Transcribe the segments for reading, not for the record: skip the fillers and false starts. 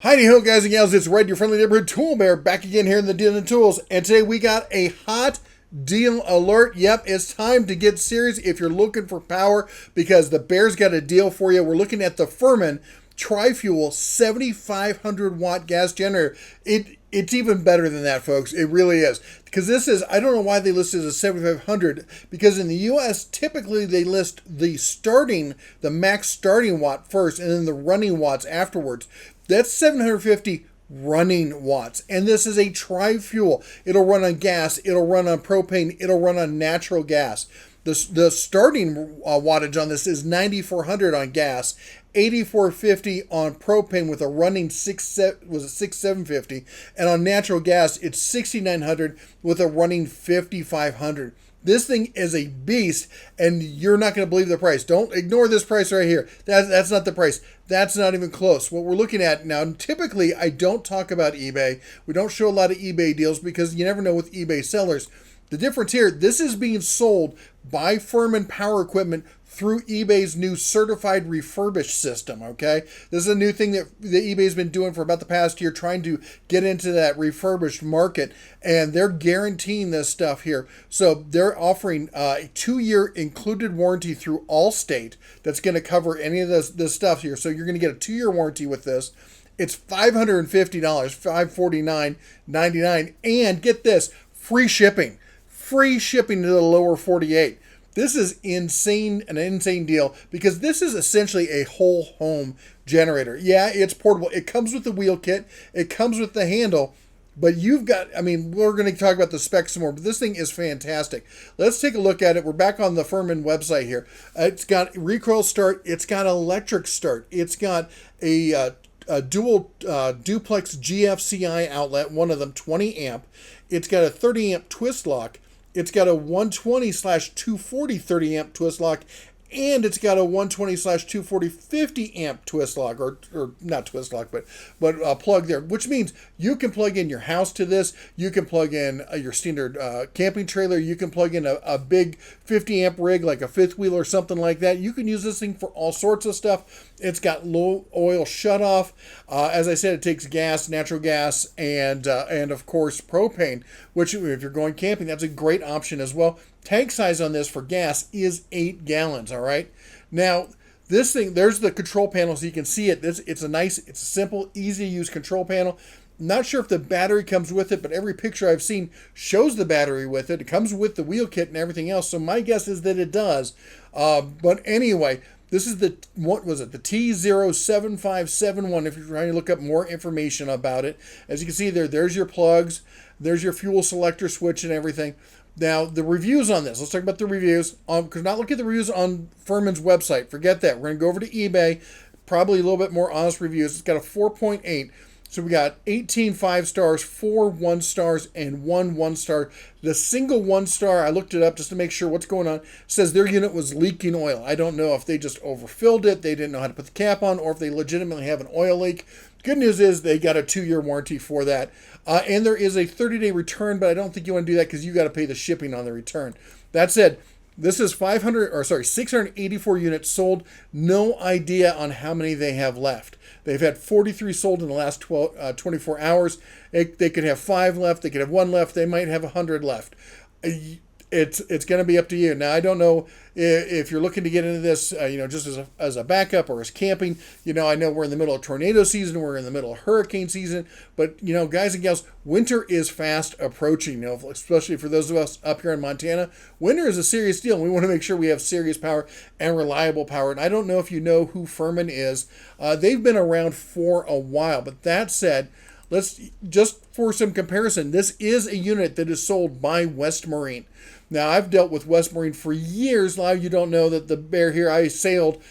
Heidi ho, guys and gals, it's Red, your friendly neighborhood tool bear, back again here in the Deal and Tools. And today we got a hot deal alert. Yep, it's time to get serious if you're looking for power because the bear's got a deal for you. We're looking at the Firman Tri-Fuel 7,500 watt gas generator. It's even better than that, folks. It really is. Because this is, I don't know why they listed it as 7,500, because in the U.S., typically they list the max starting watt first, and then the running watts afterwards. That's 750 running watts. And this is a tri-fuel. It'll run on gas, it'll run on propane, it'll run on natural gas. The starting wattage on this is 9,400 on gas, 8,450 on propane with a running 6,750, and on natural gas it's 6,900 with a running 5,500. This thing is a beast, and you're not going to believe the price. Don't ignore this price right here. That's not the price. That's not even close. What we're looking at now, typically I don't talk about eBay. We don't show a lot of eBay deals because you never know with eBay sellers. The difference here, this is being sold by Firman Power Equipment through eBay's new certified refurbished system, okay? This is a new thing that eBay's been doing for about the past year, trying to get into that refurbished market, and they're guaranteeing this stuff here. So they're offering a 2-year included warranty through Allstate that's going to cover any of this stuff here. So you're going to get a 2-year warranty with this. It's $550, $549.99, and get this, free shipping. Free shipping to the lower 48. This is insane, an insane deal, because this is essentially a whole home generator. Yeah, it's portable. It comes with the wheel kit. It comes with the handle. But you've got, we're going to talk about the specs some more, but this thing is fantastic. Let's take a look at it. We're back on the Firman website here. It's got recoil start. It's got electric start. It's got a dual duplex GFCI outlet, one of them 20 amp. It's got a 30 amp twist lock. It's got a 120/240 30 amp twist lock, and it's got a 120/240 50 amp twist lock, or not twist lock, but plug there, which means you can plug in your house to this. You can plug in your standard camping trailer. You can plug in a big 50 amp rig like a fifth wheel or something like that. You can use this thing for all sorts of stuff. It's got low oil shutoff. As I said, it takes gas, natural gas, and of course propane, which if you're going camping, that's a great option as well. Tank size on this for gas is 8 gallons, all right? Now, this thing, there's the control panel so you can see it. It's a simple, easy to use control panel. Not sure if the battery comes with it, but every picture I've seen shows the battery with it. It comes with the wheel kit and everything else, so my guess is that it does. But anyway, this is the T07571 if you're trying to look up more information about it. As you can see there's your plugs, there's your fuel selector switch and everything. Now, the reviews on this. Let's talk about the reviews. Because not look at the reviews on Firman's website. Forget that. We're going to go over to eBay. Probably a little bit more honest reviews. It's got a 4.8. So we got 18 5-stars, 4 1-stars, and 1 1-star. The single 1-star, I looked it up just to make sure what's going on, says their unit was leaking oil. I don't know if they just overfilled it, they didn't know how to put the cap on, or if they legitimately have an oil leak. Good news is they got a 2-year warranty for that. And there is a 30-day return, but I don't think you want to do that because you got to pay the shipping on the return. That said, this is 684 units sold. No idea on how many they have left. They've had 43 sold in the last 24 hours. They could have 5 left. They could have 1 left. They might have 100 left. It's going to be up to you. Now, I don't know if you're looking to get into this, just as a backup or as camping. I know we're in the middle of tornado season. We're in the middle of hurricane season. But, guys and gals, winter is fast approaching, especially for those of us up here in Montana. Winter is a serious deal. We want to make sure we have serious power and reliable power. And I don't know if you know who Firman is. They've been around for a while. But that said, let's just for some comparison, this is a unit that is sold by West Marine. Now, I've dealt with West Marine for years. A lot of you don't know that the bear here, I sailed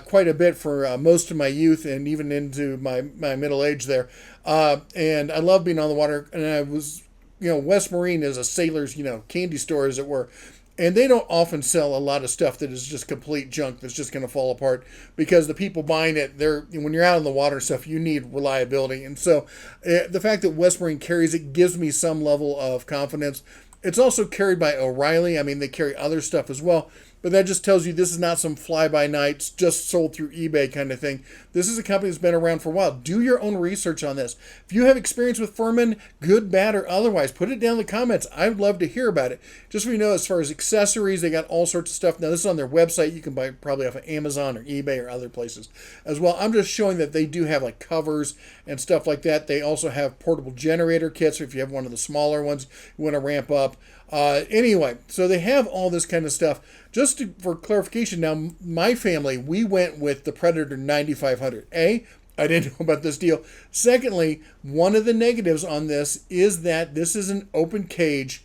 quite a bit for most of my youth and even into my middle age there. And I love being on the water. And I was, West Marine is a sailor's, candy store, as it were. And they don't often sell a lot of stuff that is just complete junk that's just going to fall apart, because the people buying it, when you're out in the water and stuff, you need reliability. And so the fact that West Marine carries it gives me some level of confidence. It's also carried by O'Reilly. They carry other stuff as well. but that just tells you this is not some fly-by-night, just sold through eBay kind of thing. This is a company that's been around for a while. Do your own research on this. If you have experience with Firman, good, bad, or otherwise, put it down in the comments. I would love to hear about it. Just so you know, as far as accessories, they got all sorts of stuff. Now, this is on their website. You can buy probably off of Amazon or eBay or other places as well. I'm just showing that they do have like covers and stuff like that. They also have portable generator kits, or if you have one of the smaller ones you want to ramp up. Anyway, so they have all this kind of stuff. Just for clarification, now my family, we went with the Predator 9500. I didn't know about this deal. Secondly, one of the negatives on this is that this is an open cage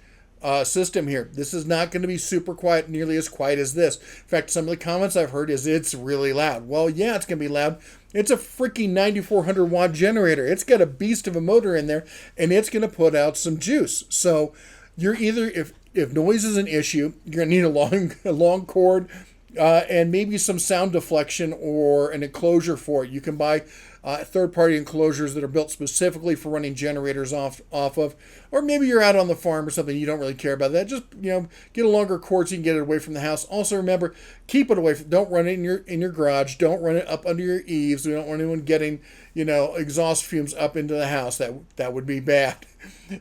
system here. This is not going to be super quiet, nearly as quiet as this. In fact, some of the comments I've heard is it's really loud. Well, yeah, it's going to be loud. It's a freaking 9,400 watt generator. It's got a beast of a motor in there, and it's going to put out some juice. So you're either, if noise is an issue, you're going to need a long cord and maybe some sound deflection or an enclosure for it. You can buy third-party enclosures that are built specifically for running generators off of, or maybe you're out on the farm or something, you don't really care about that. Just get a longer cord so you can get it away from the house. Also remember, keep it away. Don't run it in your garage. Don't run it up under your eaves. We don't want anyone getting exhaust fumes up into the house. That would be bad.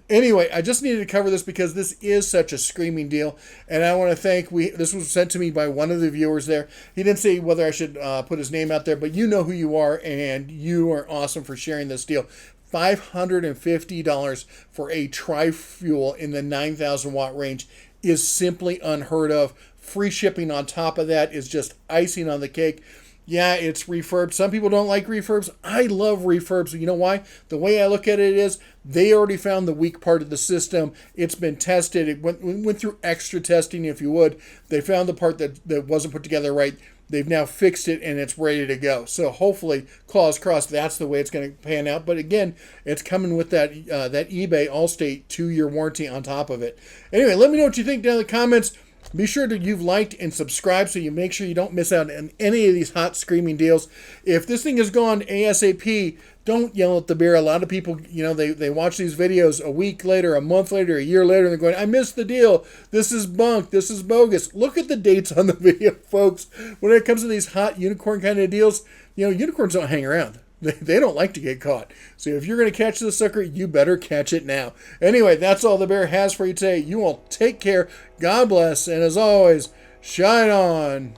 Anyway, I just needed to cover this because this is such a screaming deal, and I want to thank. This was sent to me by one of the viewers there. He didn't say whether I should put his name out there, but you know who you are, and you are awesome for sharing this deal. $550 for a tri-fuel in the 9,000 watt range is simply unheard of. Free shipping on top of that is just icing on the cake. Yeah, it's refurb. Some people don't like refurbs. I love refurbs. You know why? The way I look at it is they already found the weak part of the system. It's been tested. It went through extra testing, if you would. They found the part that wasn't put together right. They've now fixed it, and it's ready to go. So hopefully, claws crossed, that's the way it's going to pan out. But again, it's coming with that eBay Allstate 2-year warranty on top of it. Anyway, let me know what you think down in the comments. Be sure that you've liked and subscribed so you make sure you don't miss out on any of these hot screaming deals. If this thing is gone ASAP, don't yell at the bear. A lot of people, they watch these videos a week later, a month later, a year later, and they're going, I missed the deal. This is bunk. This is bogus. Look at the dates on the video, folks. When it comes to these hot unicorn kind of deals, unicorns don't hang around. They don't like to get caught. So if you're going to catch this sucker, you better catch it now. Anyway, that's all the bear has for you today. You all take care. God bless. And as always, shine on.